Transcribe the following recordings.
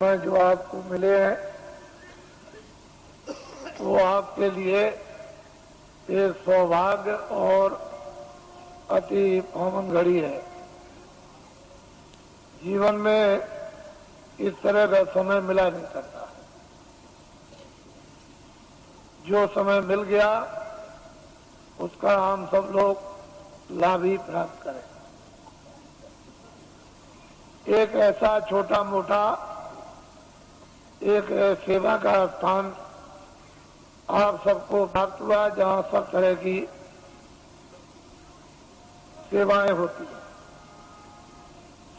जो आपको मिले हैं वो आपके लिए एक सौभाग्य और अति पावन घड़ी है। जीवन में इस तरह का समय मिला नहीं करता। जो समय मिल गया उसका हम सब लोग लाभ ही प्राप्त करें। एक ऐसा छोटा मोटा एक सेवा का स्थान आप सबको प्राप्त हुआ जहां सब तरह की सेवाएं होती हैं।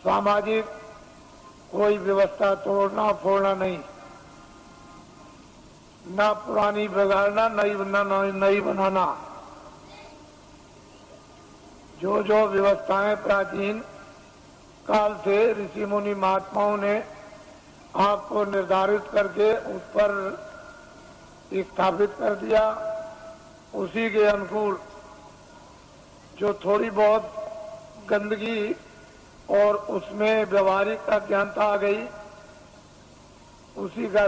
सामाजिक कोई व्यवस्था तोड़ना फोड़ना नहीं, ना पुरानी बिगाड़ना, नई बनाना। जो जो व्यवस्थाएं प्राचीन काल से ऋषि मुनि महात्माओं ने आपको निर्धारित करके उस पर स्थापित कर दिया, उसी के अनुकूल जो थोड़ी बहुत गंदगी और उसमें व्यवहारिक अज्ञानता आ गई, उसी का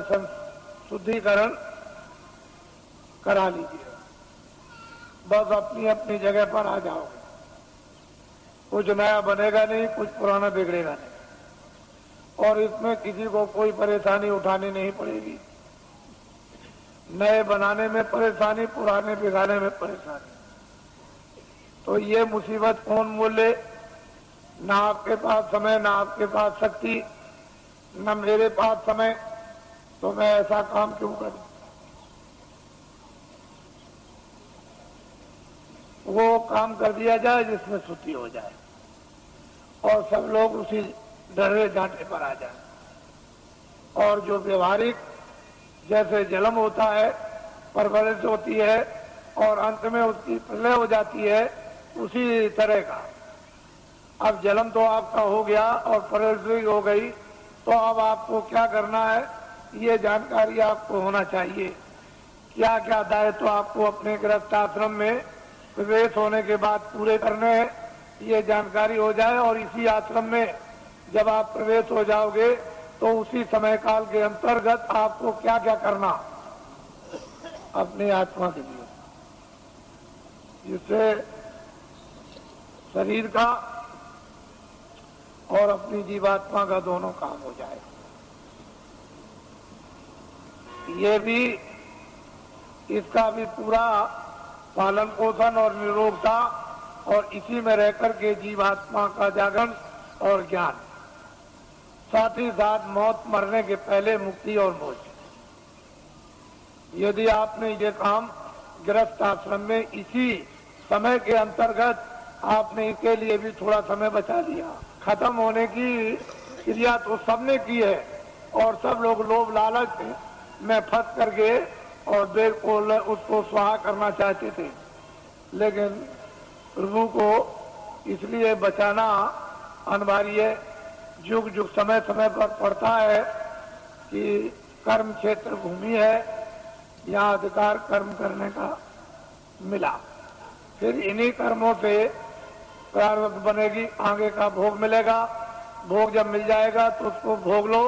शुद्धिकरण करा लीजिए। बस अपनी अपनी जगह पर आ जाओगे। कुछ नया बनेगा नहीं, कुछ पुराना बिगड़ेगा नहीं, और इसमें किसी को कोई परेशानी उठानी नहीं पड़ेगी। नए बनाने में परेशानी, पुराने बिगाड़ने में परेशानी। तो ये मुसीबत कौन मोले? ना आपके पास समय, ना आपके पास शक्ति, न मेरे पास समय, तो मैं ऐसा काम क्यों करूं? वो काम कर दिया जाए जिसमें छुट्टी हो जाए और सब लोग उसी डरे डांटे पर आ जाए। और जो व्यवहारिक जैसे जन्म होता है, परवरिश होती है और अंत में उसकी प्रलय हो जाती है, उसी तरह का अब जन्म तो आपका हो गया और परवरिश हो गई, तो अब आपको क्या करना है ये जानकारी आपको होना चाहिए। क्या क्या दायित्व आपको अपने गृहस्थ आश्रम में प्रवेश होने के बाद पूरे करने हैं, ये जानकारी हो जाए। और इसी आश्रम में जब आप प्रवेश हो जाओगे तो उसी समय काल के अंतर्गत आपको क्या क्या करना अपनी आत्मा के लिए, जिससे शरीर का और अपनी जीवात्मा का दोनों काम हो जाए। ये भी, इसका भी पूरा पालन पोषण और निरोगता और इसी में रहकर के जीवात्मा का जागरण और ज्ञान, साथ ही साथ मौत मरने के पहले मुक्ति और मोक्ष। यदि आपने ये काम गृहस्थ आश्रम में इसी समय के अंतर्गत आपने इसके लिए भी थोड़ा समय बचा दिया। खत्म होने की क्रिया तो सबने की है और सब लोग लोभ लालच में फंस करके और देर को उसको स्वाहा करना चाहते थे, लेकिन प्रभु को इसलिए बचाना अनिवार्य युग युग समय समय पर पड़ता है कि कर्म क्षेत्र भूमि है, यहाँ अधिकार कर्म करने का मिला। फिर इन्हीं कर्मों से प्रारब्ध बनेगी, आगे का भोग मिलेगा। भोग जब मिल जाएगा तो उसको भोग लो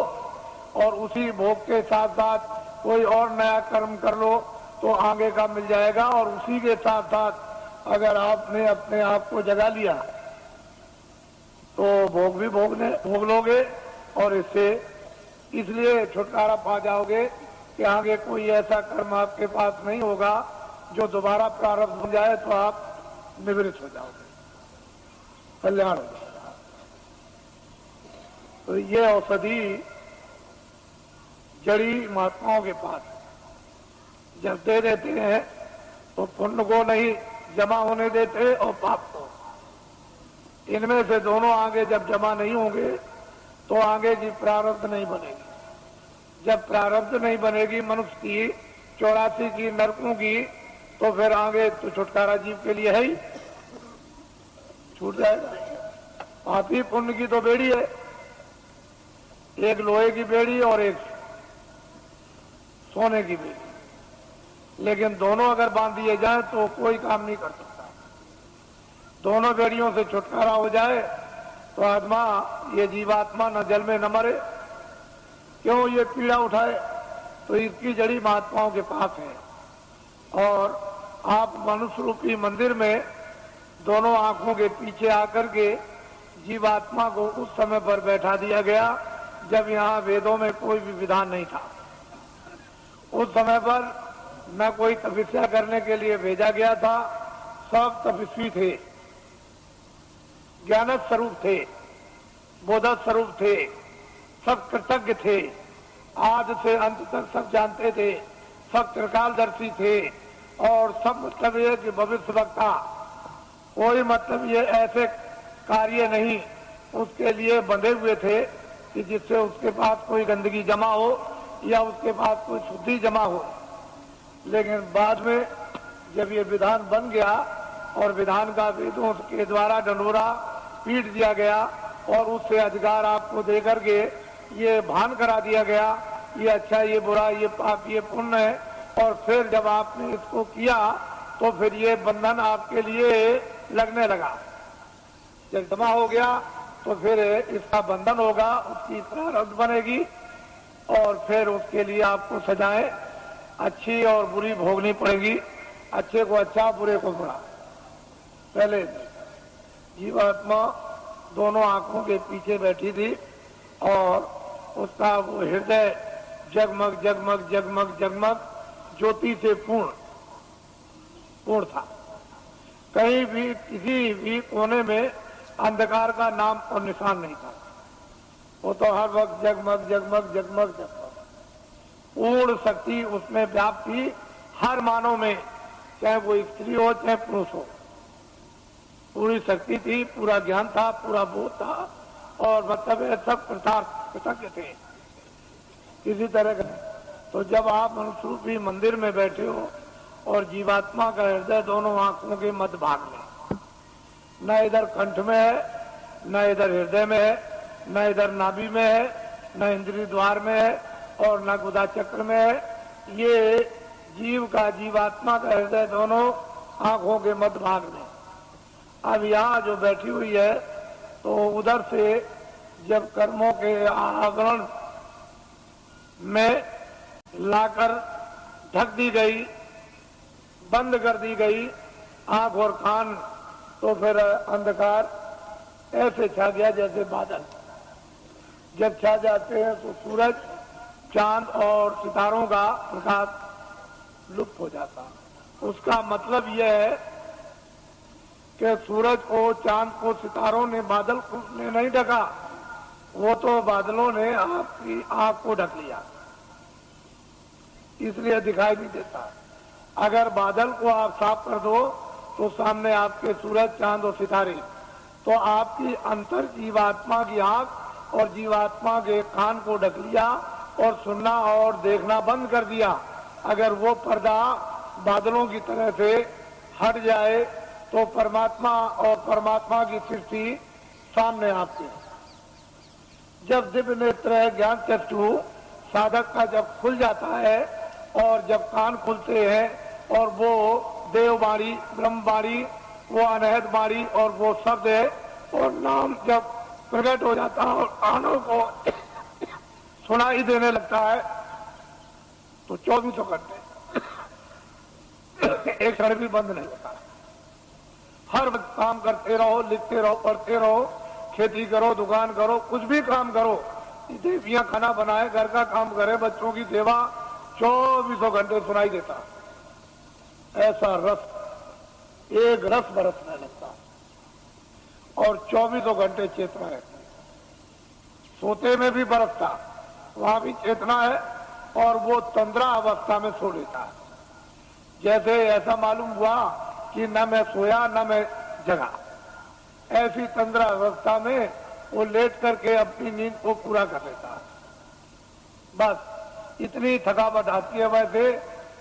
और उसी भोग के साथ साथ कोई और नया कर्म कर लो तो आगे का मिल जाएगा। और उसी के साथ साथ अगर आपने अपने आप को जगा लिया तो भोग भी भोग लोगे और इससे इसलिए छुटकारा पा जाओगे कि आगे कोई ऐसा कर्म आपके पास नहीं होगा जो दोबारा प्रारब्ध बन जाए तो आप निवृत्त हो जाओगे, कल्याण हो जाएगा। तो ये औषधि जड़ी महात्माओं के पास जब दे देते हैं तो पुण्य को नहीं जमा होने देते और पाप को। इनमें से दोनों आगे जब जमा नहीं होंगे तो आगे की प्रारब्ध नहीं बनेगी। जब प्रारब्ध नहीं बनेगी मनुष्य की 84 की नरकों की, तो फिर आगे तो छुटकारा जीव के लिए है ही, छूट जाएगा। पापी पुण्य की तो बेड़ी है, एक लोहे की बेड़ी और एक सोने की बेड़ी, लेकिन दोनों अगर बांध दिए जाए तो कोई काम नहीं कर सकता। दोनों बेड़ियों से छुटकारा हो जाए तो आत्मा, ये जीवात्मा न जल में न मरे, क्यों ये पीड़ा उठाए? तो इसकी जड़ी महात्माओं के पास है। और आप मनुष्य रूपी मंदिर में दोनों आंखों के पीछे आकर के जीवात्मा को उस समय पर बैठा दिया गया जब यहाँ वेदों में कोई भी विधान नहीं था। उस समय पर न कोई तपस्या करने के लिए भेजा गया था, सब तपस्वी थे, ज्ञान स्वरूप थे, बोध स्वरूप थे, सब कृतज्ञ थे, आदि से अंत तक सब जानते थे, सब त्रिकालदर्शी थे और सब मतलब ये कि भविष्य वक्ता, कोई मतलब ये ऐसे कार्य नहीं उसके लिए बंधे हुए थे कि जिससे उसके पास कोई गंदगी जमा हो या उसके पास कोई शुद्धि जमा हो। लेकिन बाद में जब ये विधान बन गया और विधान का वेदों के द्वारा डंडोरा पीट दिया गया और उससे अधिकार आपको देकर के ये भान करा दिया गया, ये अच्छा ये बुरा, ये पाप ये पुण्य है, और फिर जब आपने इसको किया तो फिर ये बंधन आपके लिए लगने लगा। जब जमा हो गया तो फिर इसका बंधन होगा, उसकी प्रारब्ध बनेगी और फिर उसके लिए आपको सजाएं अच्छी और बुरी भोगनी पड़ेगी, अच्छे को अच्छा बुरे को बुरा। पहले जीवात्मा दोनों आंखों के पीछे बैठी थी और उसका वो हृदय जगमग जगमग जगमग जगमग ज्योति से पूर्ण था। कहीं भी किसी भी कोने में अंधकार का नाम और निशान नहीं था। वो तो हर वक्त जगमग जगमग जगमग जगमग पूर्ण शक्ति उसमें व्याप्त थी, हर मानव में, चाहे वो स्त्री हो चाहे पुरुष हो, पूरी शक्ति थी, पूरा ज्ञान था, पूरा बोध था और मतलब सब कृतज्ञ थे इसी तरह का। तो जब आप मनुष्य रूपी मंदिर में बैठे हो और जीवात्मा का हृदय दोनों आंखों के मध्य भाग में, न इधर कंठ में है, न इधर हृदय में है, न इधर नाभि में है, न इंद्रिय द्वार में है और न गुदा चक्र में है, ये जीव का जीवात्मा का हृदय दोनों आंखों के मध्य भाग में। अब यहाँ जो बैठी हुई है तो उधर से जब कर्मों के आवरण में लाकर ढक दी गई, बंद कर दी गई आंख और कान, तो फिर अंधकार ऐसे छा गया जैसे बादल जब छा जाते हैं तो सूरज, चांद और सितारों का प्रकाश लुप्त हो जाता। उसका मतलब यह है कि सूरज को, चांद को, सितारों ने, बादल ने नहीं ढका, वो तो बादलों ने आपकी आंख को ढक लिया, इसलिए दिखाई नहीं देता। अगर बादल को आप साफ कर दो तो सामने आपके सूरज, चांद और सितारे, तो आपकी अंतर जीवात्मा की आंख और जीवात्मा के कान को ढक लिया और सुनना और देखना बंद कर दिया। अगर वो पर्दा बादलों की तरह से हट जाए तो परमात्मा और परमात्मा की सृष्टि सामने आती है। जब दिव्य नेत्र ज्ञान चक्षु साधक का जब खुल जाता है और जब कान खुलते हैं और वो देववाणी, ब्रह्मवाणी, वो अनहद वाणी और वो शब्द है और नाम जब प्रकट हो जाता है और कानों को सुनाई देने लगता है तो 24 घंटे एक क्षण भी बंद नहीं होता। हर वक्त काम करते रहो, लिखते रहो, पढ़ते रहो, खेती करो, दुकान करो, कुछ भी काम करो, देवियां खाना बनाए, घर का काम करे, बच्चों की सेवा, 24 घंटे सुनाई देता। ऐसा रस, एक रस बरसने लगता और 24 घंटे चेतना रहती। सोते में भी बरसता, वहां भी चेतना है और वो तंद्रा अवस्था में सो लेता है। जैसे ऐसा मालूम हुआ कि न मैं सोया न मैं जगा, ऐसी तंद्रा अवस्था में वो लेट करके अपनी नींद को पूरा कर लेता है। बस इतनी थकावट आती है। वैसे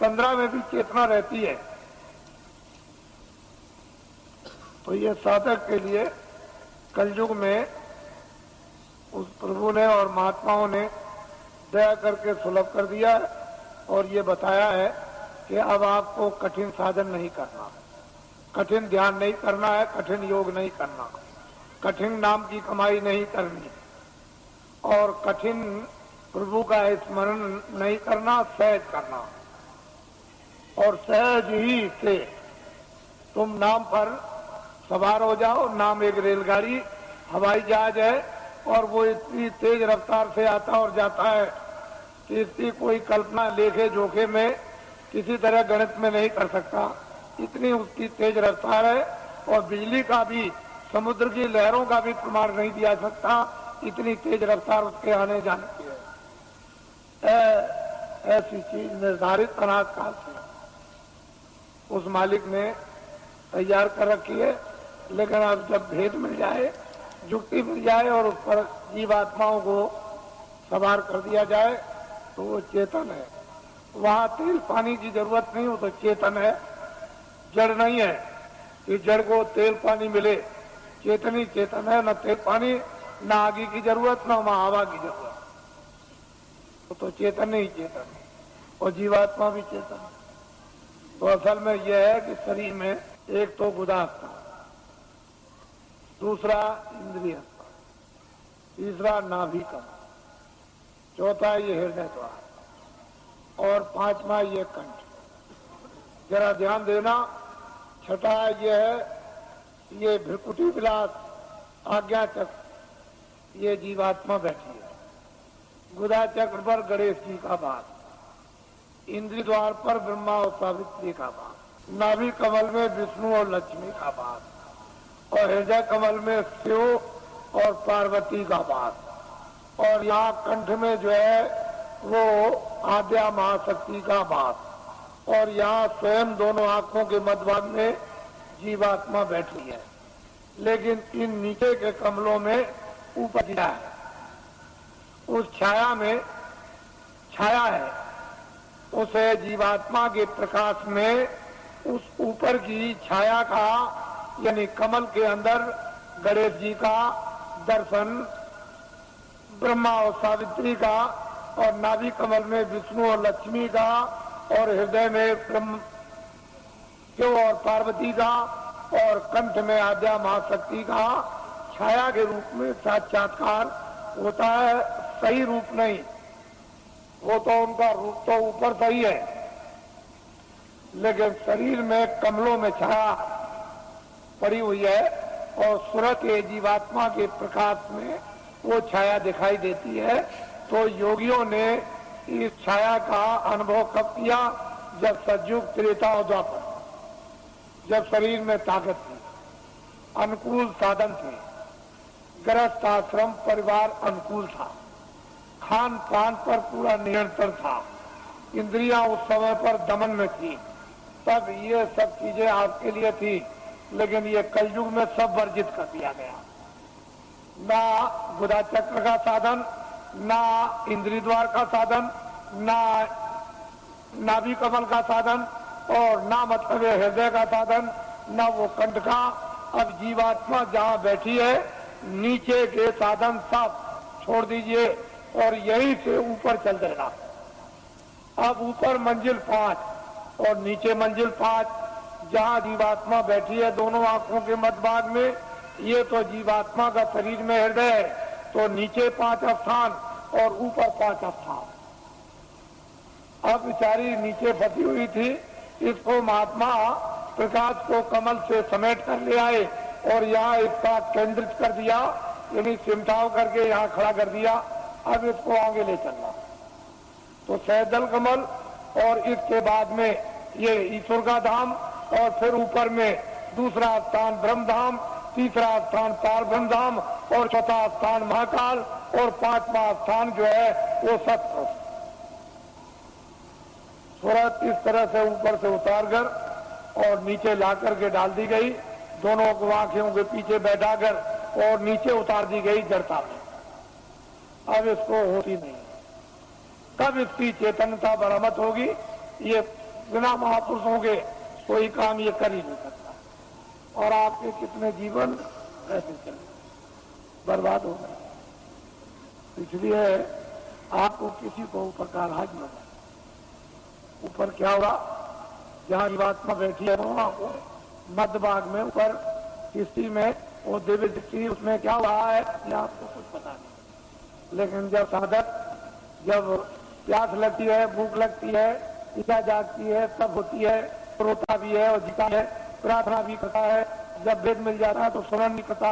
तंद्रा में भी चेतना रहती है। तो ये साधक के लिए कलयुग में उस प्रभु ने और महात्माओं ने दया करके सुलभ कर दिया और ये बताया है कि अब आपको कठिन साधन नहीं करना, कठिन ध्यान नहीं करना है, कठिन योग नहीं करना, कठिन नाम की कमाई नहीं करनी और कठिन प्रभु का स्मरण नहीं करना, सहज करना। और सहज ही से तुम नाम पर सवार हो जाओ। नाम एक रेलगाड़ी, हवाई जहाज है, और वो इतनी तेज रफ्तार से आता और जाता है कि इसकी कोई कल्पना लेखे जोखे में किसी तरह गणित में नहीं कर सकता। इतनी उसकी तेज रफ्तार है, और बिजली का भी, समुद्र की लहरों का भी प्रमाण नहीं दिया सकता, इतनी तेज रफ्तार उसके आने जाने की है। ऐसी चीज निर्धारित अनाथ काल से उस मालिक ने तैयार कर रखी है। लेकिन अब जब भेद मिल जाए, युक्ति मिल जाए और उस पर जीवात्माओं को सवार कर दिया जाए, तो वो चेतन है। वहां तेल पानी की जरूरत नहीं, वो तो चेतन है, जड़ नहीं है कि जड़ को तेल पानी मिले। चेतन ही चेतन है, न तेल पानी, न आगे की जरूरत, न वहां हवा की जरूरत। वो तो चेतन ही चेतन है, और जीवात्मा भी चेतन है। तो असल में यह है कि शरीर में एक तो गुदास्था, दूसरा इंद्रिय, तीसरा नाभि कमल, चौथा ये हृदय द्वार, और पांचवा ये कंठ। जरा ध्यान देना। छठा ये है ये भ्रिकुटी विलास आज्ञा चक्र, ये जीवात्मा बैठी है। गुदा चक्र पर गणेश जी का वास, इंद्रिय द्वार पर ब्रह्मा और सावित्री का वास, नाभि कमल में विष्णु और लक्ष्मी का वास, और हृदय कमल में शिव और पार्वती का वास, और यहाँ कंठ में जो है वो आद्या महाशक्ति का वास, और यहाँ स्वयं दोनों आंखों के मध्यभाग में जीवात्मा बैठी है। लेकिन इन नीचे के कमलों में ऊपर छाया है, उस छाया में छाया है, उसे जीवात्मा के प्रकाश में उस ऊपर की छाया का, यानी कमल के अंदर गणेश जी का दर्शन, ब्रह्मा और सावित्री का, और नाभि कमल में विष्णु और लक्ष्मी का, और हृदय में ब्रह्म शिव और पार्वती का, और कंठ में आद्या महाशक्ति का छाया के रूप में साक्षात्कार होता है। सही रूप नहीं, वो तो उनका रूप तो ऊपर सही है, लेकिन शरीर में कमलों में छाया पड़ी हुई है, और सूरत के जीवात्मा के प्रकाश में वो छाया दिखाई देती है। तो योगियों ने इस छाया का अनुभव कब किया? जब सतयुग, त्रेता और द्वापर, जब शरीर में ताकत थी, अनुकूल साधन थे, गृहस्थ आश्रम परिवार अनुकूल था, खान पान पर पूरा नियंत्रण था, इंद्रियां उस समय पर दमन में थी, तब ये सब चीजें आपके लिए थी। लेकिन ये कलयुग में सब वर्जित कर दिया गया। ना गुदा चक्र का साधन, ना इंद्रिय द्वार का साधन, ना नाभि कमल का साधन, और ना मतलब हृदय का साधन, ना वो कंठ का। अब जीवात्मा जहाँ बैठी है, नीचे के साधन सब छोड़ दीजिए और यहीं से ऊपर चल देना। अब ऊपर मंजिल 5 और नीचे मंजिल 5, जहाँ जीवात्मा बैठी है दोनों आंखों के मध्य भाग में, ये तो जीवात्मा का शरीर में हृदय है, तो नीचे 5 स्थान और ऊपर 5 स्थान। अब बेचारी नीचे फंसी हुई थी, इसको महात्मा प्रकाश को कमल से समेट कर ले आए और यहाँ एक साथ केंद्रित कर दिया, यानी सिमटाव करके यहाँ खड़ा कर दिया। अब इसको आगे ले चलना, तो सहदल कमल, और इसके बाद में ये ईश्वर का धाम, और फिर ऊपर में दूसरा स्थान ब्रह्म धाम, तीसरा स्थान पार ब्रह्म धाम, और चौथा स्थान महाकाल, और 5वां स्थान जो है वो सत्य। सूरत इस तरह से ऊपर से उतार कर और नीचे ला करके डाल दी गई, दोनों को आंखों के पीछे बैठाकर, और नीचे उतार दी गई जड़ता में। अब इसको होती नहीं, कब इसकी चेतनता बरामद होगी? ये बिना महापुरुषों के कोई काम ये कर ही नहीं सकता। और आपके कितने जीवन ऐसे चले बर्बाद हो गए। इसलिए आपको किसी को ऊपर का राज न बना। ऊपर क्या होगा? जहाँ जीवात्मा बैठी है वहां को मध्य भाग में ऊपर किसी में वो दिव्य दृष्टि, उसमें क्या हुआ है ये आपको कुछ पता नहीं। लेकिन जब साधक जब प्यास लगती है, भूख लगती है, इच्छा जागती है, सब होती है, रोता भी है और जीता है, प्रार्थना भी करता है। जब वेद मिल जाता है तो स्मरण भी करता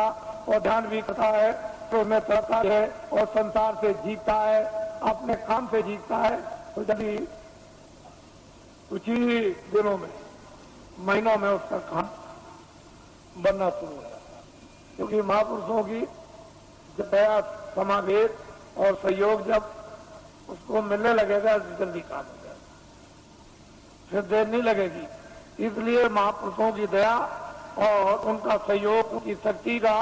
और ध्यान भी करता है, तो उसमें तड़पता है और संसार से जीतता है, अपने काम से जीतता है। तो जब कुछ ही दिनों में, महीनों में उसका काम बनना शुरू हो जाता है, क्योंकि महापुरुषों की दया, समावेश और सहयोग जब उसको मिलने लगेगा तो जल्दी काम हो जाएगा, फिर देर नहीं लगेगी। इसलिए महापुरुषों की दया और उनका सहयोग, उनकी शक्ति का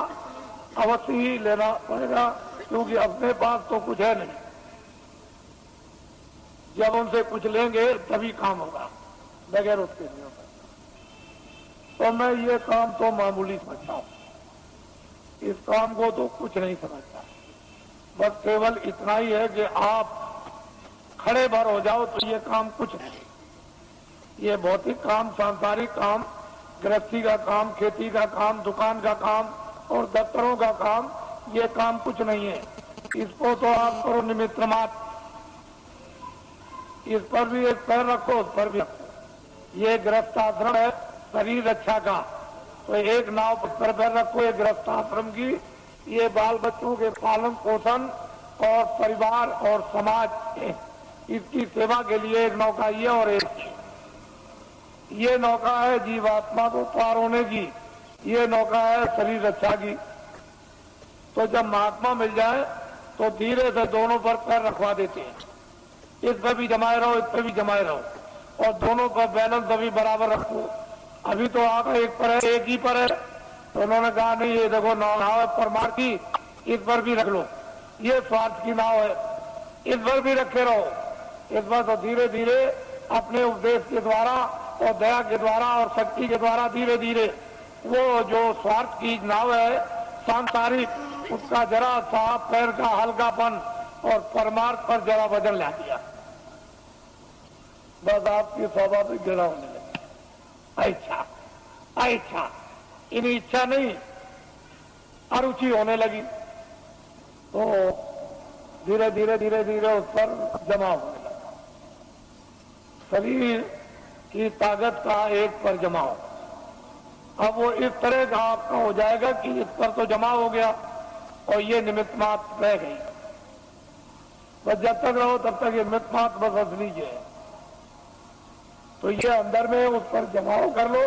अवश्य ही लेना पड़ेगा, क्योंकि अपने पास तो कुछ है नहीं। जब उनसे कुछ लेंगे तभी काम होगा, बगैर उसके नहीं होगा। तो मैं ये काम तो मामूली समझता हूं, इस काम को तो कुछ नहीं समझता। बस केवल इतना ही है कि आप खड़े भर हो जाओ तो ये काम कुछ नहीं। ये भौतिक काम, सांसारिक काम, गृहस्थी का काम, खेती का काम, दुकान का काम और दफ्तरों का काम, ये काम कुछ नहीं है। इसको तो आप करो निमित्त मात्र, इस पर भी एक पैर रखो, उस पर भी रखो। ये गृहस्थाश्रम है शरीर रक्षा का, तो एक नाव पर पैर रखो ये गृहस्थाश्रम की। ये बाल बच्चों के पालन पोषण और परिवार और समाज, इसकी सेवा के लिए एक नौका ये, और एक ये नौका है जीवात्मा को पार होने की, ये नौका है शरीर रक्षा की। तो जब महात्मा मिल जाए तो धीरे से दोनों पर पैर रखवा देते हैं, इस पर भी जमाए रहो, इस पर भी जमाए रहो, और दोनों पर बैलेंस अभी बराबर रखो। अभी तो आप एक पर है, एक ही पर है, तो उन्होंने कहा नहीं ये देखो नाव है परमार्थ की, इस पर भी रख लो, ये स्वार्थ की नाव है, इस पर भी रखे रहो। इस पर तो धीरे धीरे अपने उपदेश के द्वारा और दया के द्वारा और शक्ति के द्वारा धीरे धीरे वो जो स्वार्थ की नाव है सांसारिक, उसका जरा सा पैर का हल्कापन और परमार्थ पर जरा वजन ला दिया, बस आपकी स्वाभाविक गिरा होने लगी। इच्छा इच्छा, इन इच्छा नहीं अरुचि होने लगी, तो धीरे धीरे धीरे धीरे उस पर जमा होने लगा। शरीर की ताकत का एक पर जमा हो, अब वो इस तरह का आपका हो जाएगा कि इस पर तो जमा हो गया और ये निमित्त मात्र रह गई। बस जब तक रहो तब तक ये निमित्त मात्र बस असली है, तो ये अंदर में उस पर जमाव कर लो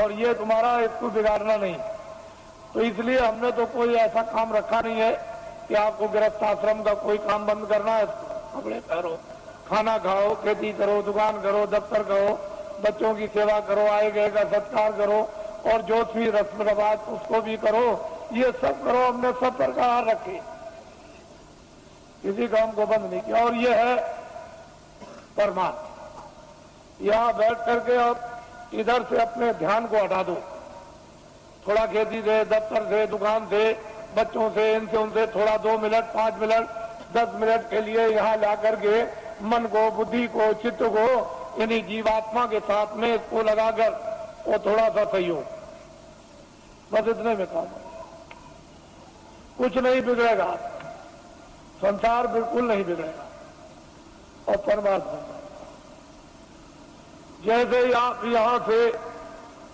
और ये तुम्हारा इसको बिगाड़ना नहीं। तो इसलिए हमने तो कोई ऐसा काम रखा नहीं है कि आपको गृहस्थ आश्रम का कोई काम बंद करना है। कपड़े पहनो, खाना खाओ, खेती करो, दुकान करो, दफ्तर करो, बच्चों की सेवा करो, आए गए का सत्कार करो, और जो भी रस्म रिवाज उसको भी करो, ये सब करो। हमने सब प्रकार रखे, किसी काम को बंद नहीं किया। और ये है परमात्मा। यहाँ बैठ करके आप इधर से अपने ध्यान को हटा दो, थोड़ा खेती से, दफ्तर से, दुकान से, बच्चों से, इनसे उनसे थोड़ा 2 मिनट, 5 मिनट, 10 मिनट के लिए यहाँ ला करके मन को, बुद्धि को, चित्त को इन्हीं जीवात्मा के साथ में इसको लगाकर और थोड़ा सा सहयोग, बस इतने में काम है। कुछ नहीं बिगड़ेगा, संसार बिल्कुल नहीं बिगड़ेगा और परमात्मा। जैसे आप यहां से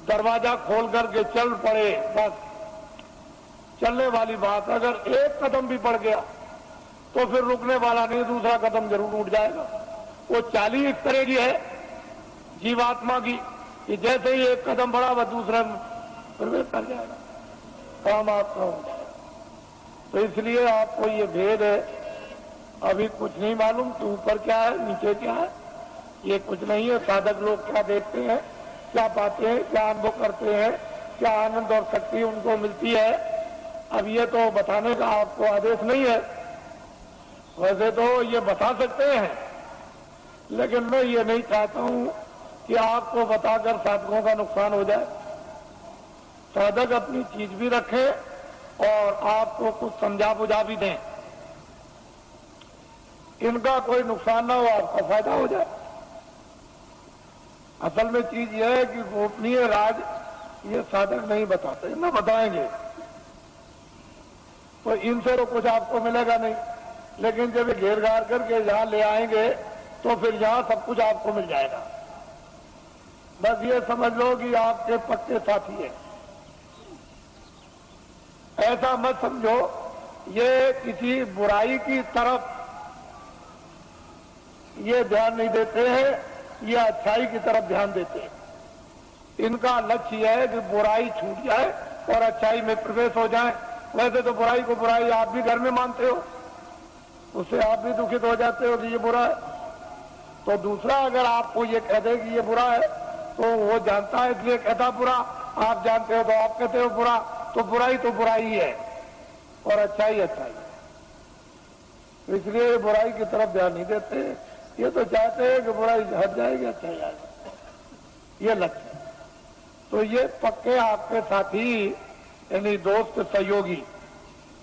दरवाजा खोल करके चल पड़े, बस चलने वाली बात, अगर एक कदम भी बढ़ गया तो फिर रुकने वाला नहीं, दूसरा कदम जरूर उठ जाएगा। वो चाली इस तरह की है जीवात्मा की कि जैसे ही एक कदम बढ़ा वह दूसरा प्रवेश कर जाएगा, काम आपका हो जाएगा। तो इसलिए आपको ये भेद है, अभी कुछ नहीं मालूम कि ऊपर क्या है नीचे क्या है, ये कुछ नहीं है। साधक लोग क्या देखते हैं, क्या पाते हैं, क्या अनुभव करते हैं, क्या आनंद और शक्ति उनको मिलती है, अब ये तो बताने का आपको आदेश नहीं है। वैसे तो ये बता सकते हैं, लेकिन मैं ये नहीं चाहता हूं कि आपको बताकर साधकों का नुकसान हो जाए। साधक अपनी चीज भी रखें और आपको कुछ समझा बुझा भी दें, इनका कोई नुकसान ना हो, आपका फायदा हो जाए। असल में चीज यह है कि गोपनीय राज ये साधक नहीं बताते, न बताएंगे तो इनसे तो कुछ आपको मिलेगा नहीं। लेकिन जब ये घेर घार करके यहाँ ले आएंगे तो फिर यहाँ सब कुछ आपको मिल जाएगा। बस ये समझ लो कि आपके पक्के साथी है। ऐसा मत समझो ये किसी बुराई की तरफ ये ध्यान नहीं देते हैं, ये अच्छाई की तरफ ध्यान देते हैं। इनका लक्ष्य यह है कि बुराई छूट जाए और अच्छाई में प्रवेश हो जाए। वैसे तो बुराई को बुराई आप भी घर में मानते हो, उससे आप भी दुखित हो जाते हो कि ये बुरा है। तो दूसरा अगर आपको ये कह दे कि ये बुरा है तो वो जानता है इसलिए कहता बुरा, आप जानते हो तो आप कहते हो बुरा। तो बुराई है और अच्छाई अच्छाई है। इसलिए बुराई की तरफ ध्यान नहीं देते, ये तो चाहते हैं कि बुराई हट जाएगी अच्छाई आएगी, ये लक्ष्य है। तो ये पक्के आपके साथी यानी दोस्त सहयोगी,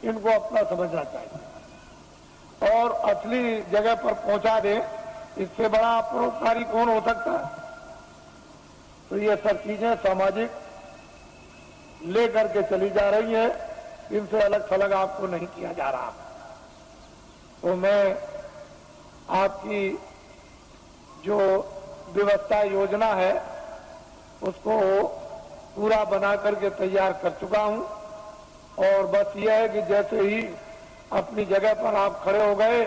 इनको अपना समझना चाहिए और असली जगह पर पहुंचा दें। इससे बड़ा परोपकारी कौन हो सकता है। तो ये सब चीजें सामाजिक लेकर के चली जा रही हैं, इनसे अलग थलग आपको नहीं किया जा रहा। तो मैं आपकी जो व्यवस्था योजना है उसको पूरा बना करके तैयार कर चुका हूं और बस यह है कि जैसे ही अपनी जगह पर आप खड़े हो गए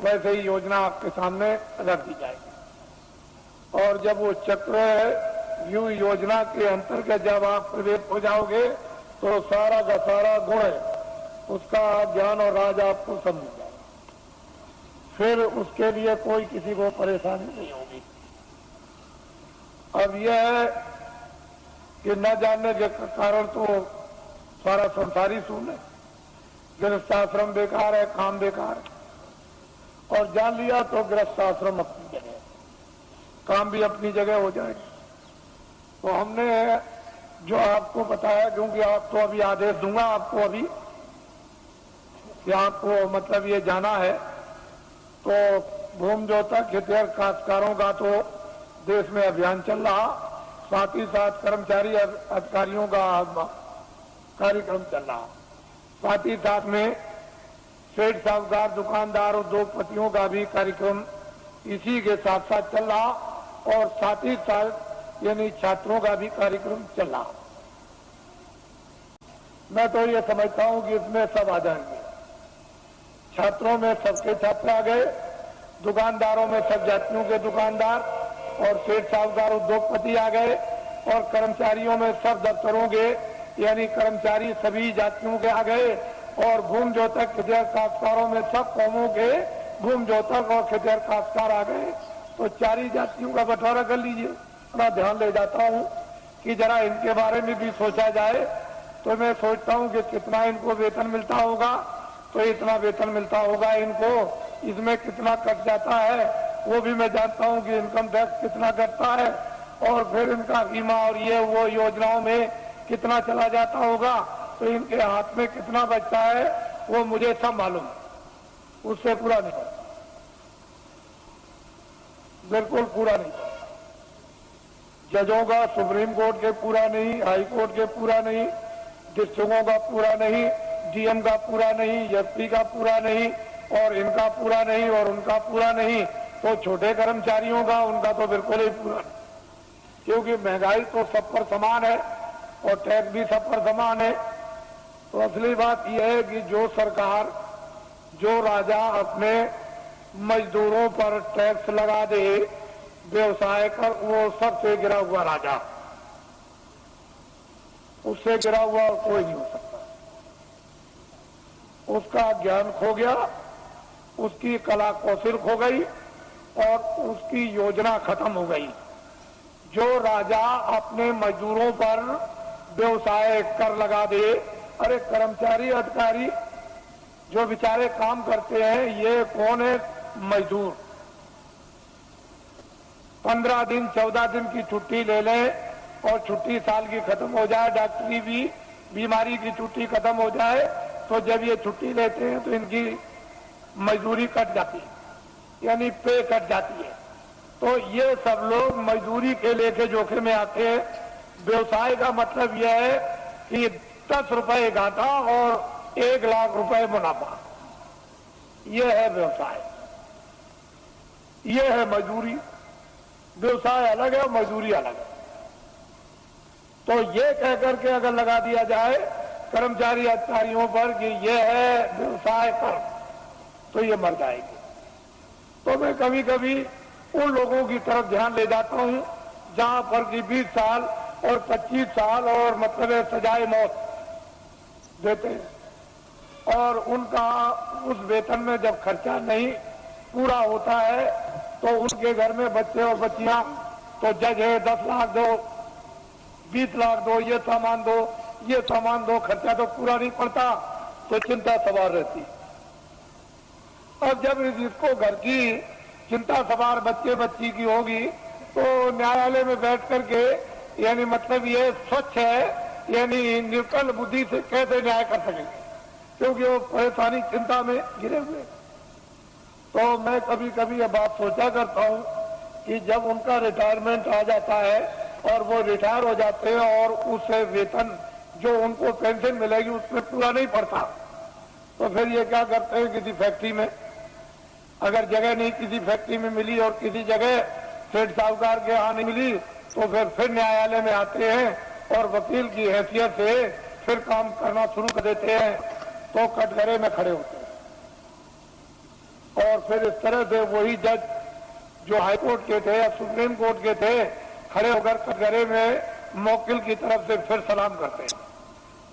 वैसे ही योजना आपके सामने रख दी जाएगी। और जब वो चक्र व्यू योजना के अंतर्गत जब आप प्रवेश हो जाओगे तो सारा का सारा गुण उसका ज्ञान और राज आपको सब मिल जाएगा। फिर उसके लिए कोई किसी को परेशानी नहीं होगी। अब यह है कि न जानने के कारण तो सारा संसारी शून्य, गृहस्थाश्रम बेकार है, काम बेकार है। और जान लिया तो गृहस्थाश्रम अपनी जगह, काम भी अपनी जगह हो जाएगा। तो हमने जो आपको बताया, क्योंकि आप तो अभी आदेश दूंगा आपको अभी कि आपको मतलब ये जाना है, तो भूमि जोतक हितैषी काश्तकारों का तो देश में अभियान चल रहा, साथ ही साथ कर्मचारी अधिकारियों का कार्यक्रम चल रहा, साथ ही साथ में सेठ साहूकार दुकानदार उद्योगपतियों का भी कार्यक्रम इसी के साथ साथ चल रहा और साथ ही साथ यानी छात्रों का भी कार्यक्रम चल रहा। मैं तो ये समझता हूं कि इसमें सब आ जाएंगे। छात्रों में सबके छात्र आ गए, दुकानदारों में सब जातियों के दुकानदार और सेठ साहूकार उद्योगपति आ गए और कर्मचारियों में सब दफ्तरों के यानी कर्मचारी सभी जातियों के आ गए और भूमि जोतक हितैषी काश्तकारों में सब कौमों के भूमि जोतक और हितैषी काश्तकार आ गए। तो चारी जातियों का बंटवारा कर लीजिए। अपना ध्यान ले जाता हूं कि जरा इनके बारे में भी सोचा जाए। तो मैं सोचता हूं कि कितना इनको वेतन मिलता होगा, तो इतना वेतन मिलता होगा इनको, इसमें कितना कट जाता है वो भी मैं जानता हूं कि इनकम टैक्स कितना कटता है और फिर इनका बीमा और ये वो योजनाओं में कितना चला जाता होगा, तो इनके हाथ में कितना बचता है वो मुझे सब मालूम, उससे पूरा नहीं होता, बिल्कुल पूरा नहीं होता। जजों का सुप्रीम कोर्ट के पूरा नहीं, हाई कोर्ट के पूरा नहीं, डिस्ट्रिक्टों का पूरा नहीं, डीएम का पूरा नहीं, एसपी का पूरा नहीं और इनका पूरा नहीं और उनका पूरा नहीं, तो छोटे कर्मचारियों का उनका तो बिल्कुल ही पूरा नहीं। क्योंकि महंगाई तो सब पर समान है और टैक्स भी सब पर समान है। तो असली बात यह है कि जो सरकार, जो राजा अपने मजदूरों पर टैक्स लगा दे व्यवसाय कर, वो सबसे गिरा हुआ राजा, उससे गिरा हुआ कोई नहीं हो सकता। उसका ज्ञान खो गया, उसकी कला कौशल खो गई और उसकी योजना खत्म हो गई। जो राजा अपने मजदूरों पर व्यवसाय कर लगा दे, अरे कर्मचारी अधिकारी जो बेचारे काम करते हैं, ये कौन है? मजदूर 15 दिन 14 दिन की छुट्टी ले लें और छुट्टी साल की खत्म हो जाए, डॉक्टरी भी बीमारी की छुट्टी खत्म हो जाए, तो जब ये छुट्टी लेते हैं तो इनकी मजदूरी कट जाती है, यानी पे कट जाती है। तो ये सब लोग मजदूरी के लेके जोखिम में आते हैं। व्यवसाय का मतलब यह है कि 10 रुपए घाटा और 1 लाख रुपए मुनाफा, ये है व्यवसाय, ये है मजदूरी। व्यवसाय अलग है और मजदूरी अलग है। तो ये कह करके अगर लगा दिया जाए कर्मचारी अधिकारियों पर कि ये है व्यवसाय पर, तो ये मर जाएगी। तो मैं कभी कभी उन लोगों की तरफ ध्यान ले जाता हूं जहां पर कि 20 साल और 25 साल और मतलब सजाए मौत देते हैं और उनका उस वेतन में जब खर्चा नहीं पूरा होता है तो उनके घर में बच्चे और बच्चियां तो जज है 10 लाख दो, 20 लाख दो, ये सामान दो, ये सामान दो, खर्चा तो पूरा नहीं पड़ता, तो चिंता सवार रहती। अब जब इसको घर की चिंता सवार बच्चे बच्ची की होगी तो न्यायालय में बैठ करके यानी मतलब ये स्वच्छ है यानी निर्कल बुद्धि से कैसे न्याय कर सकेंगे, क्योंकि वो परेशानी चिंता में गिरे हुए। तो मैं कभी कभी ये बात सोचा करता हूँ कि जब उनका रिटायरमेंट आ जाता है और वो रिटायर हो जाते हैं और उस वेतन जो उनको पेंशन मिलेगी उसमें पूरा नहीं पड़ता, तो फिर ये क्या करते हैं किसी फैक्ट्री में, अगर जगह नहीं किसी फैक्ट्री में मिली और किसी जगह सेठ साहूकार के यहाँ नहीं मिली तो फिर न्यायालय में आते हैं और वकील की हैसियत से फिर काम करना शुरू कर देते हैं, तो कटघरे में खड़े होते हैं। और फिर इस तरह से वही जज जो हाईकोर्ट के थे या सुप्रीम कोर्ट के थे खड़े होकर कटघरे में मौकिल की तरफ से फिर सलाम करते हैं।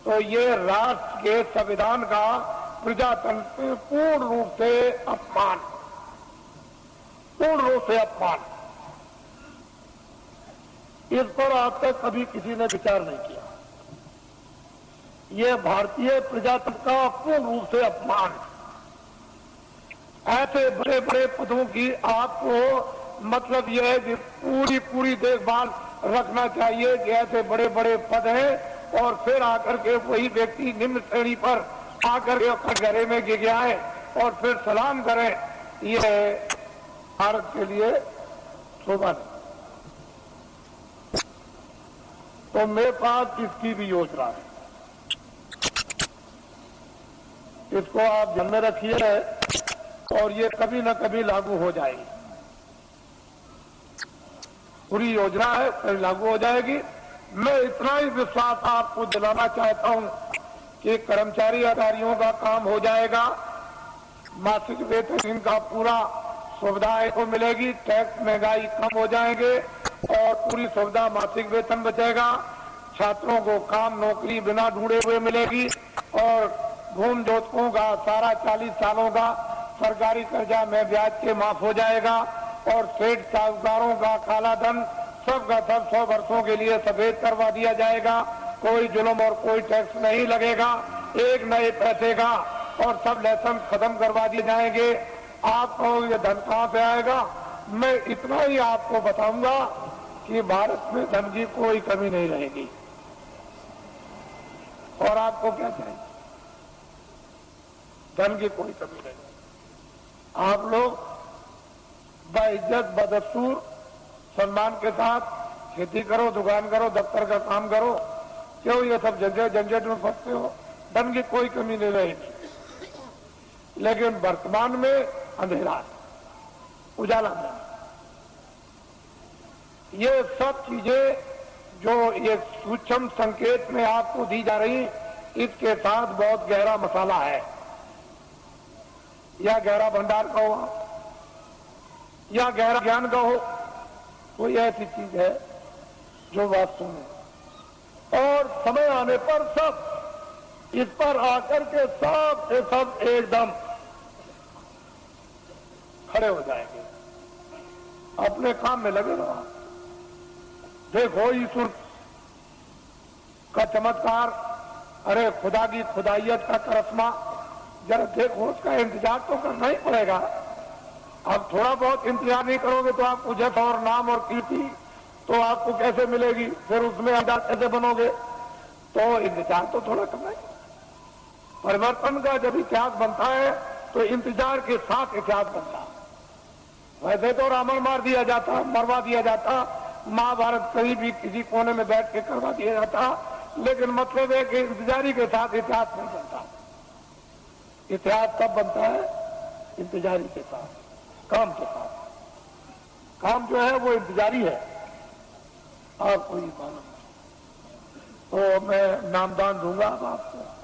तो ये राष्ट्र के संविधान का प्रजातंत्र में पूर्ण रूप से अपमान, पूर्ण रूप से अपमान। इस पर आज तक कभी किसी ने विचार नहीं किया। ये भारतीय प्रजातंत्र का पूर्ण रूप से अपमान। ऐसे बड़े बड़े पदों की आपको मतलब यह है कि पूरी पूरी देखभाल रखना चाहिए कि ऐसे बड़े बड़े पद हैं और फिर आकर के वही व्यक्ति निम्न श्रेणी पर आकर के घरे में गिर जाए और फिर सलाम करें, ये भारत के लिए शोभा नहीं। तो मेरे पास इसकी भी योजना है, इसको आप ध्यान में रखिए और ये कभी न कभी लागू हो जाएगी। पूरी योजना है, कभी लागू हो जाएगी। मैं इतना ही विश्वास आपको दिलाना चाहता हूं कि कर्मचारी अधिकारियों का काम हो जाएगा, मासिक वेतन इनका पूरा सुविधाएं को मिलेगी, टैक्स महंगाई कम हो जाएंगे और पूरी सुविधा मासिक वेतन बचेगा, छात्रों को काम नौकरी बिना ढूंढे हुए मिलेगी और भूमि जोतकों का सारा 40 सालों का सरकारी कर्जा में ब्याज के माफ हो जाएगा और सेठ साहूकारों का काला धन सबका सब 100 वर्षों के लिए सफेद करवा दिया जाएगा। कोई जुल्म और कोई टैक्स नहीं लगेगा, एक नए पैसे का, और सब लाइसेंस खत्म करवा दिए जाएंगे। आपको ये धन कहां से आएगा? मैं इतना ही आपको बताऊंगा कि भारत में धन की कोई कमी नहीं रहेगी। और आपको क्या चाहिए? धन की कोई कमी नहीं। आप लोग बाइज्जत बदस्तूर सम्मान के साथ खेती करो, दुकान करो, दफ्तर का काम करो, क्यों ये सब झंझट में फंसते हो? धन की कोई कमी नहीं रहेगी। लेकिन वर्तमान में अंधेरा है, उजाला नहीं। ये सब चीजें जो ये सूक्ष्म संकेत में आपको दी जा रही, इसके साथ बहुत गहरा मसाला है, या गहरा भंडार का हो या गहरा ज्ञान का हो, कोई ऐसी चीज है जो वास्तव में और समय आने पर सब इस पर आकर के सब एकदम खड़े हो जाएंगे, अपने काम में लगे रहो। देखो ईश्वर का चमत्कार, अरे खुदा की खुदाइयत का करिश्मा, जरा देखो, उसका इंतजार तो करना ही पड़ेगा। अब थोड़ा बहुत इंतजार नहीं करोगे तो आपको जस और नाम और कीर्ति तो आपको कैसे मिलेगी? फिर उसमें आजाद कैसे बनोगे? तो इंतजार तो थोड़ा करना ही। परिवर्तन का जब इतिहास बनता है तो इंतजार के साथ इतिहास बनता है। वैसे तो रावण मार दिया जाता, मरवा दिया जाता, महाभारत कहीं भी किसी कोने में बैठ के करवा दिया जाता, लेकिन मतलब है कि इंतजारी के साथ इतिहास नहीं बनता। इतिहास तब बनता है इंतजारी के साथ, काम के साथ। काम जो है वो इंतजारी है और कोई मालूम नहीं। तो मैं नामदान दूंगा अब आपको।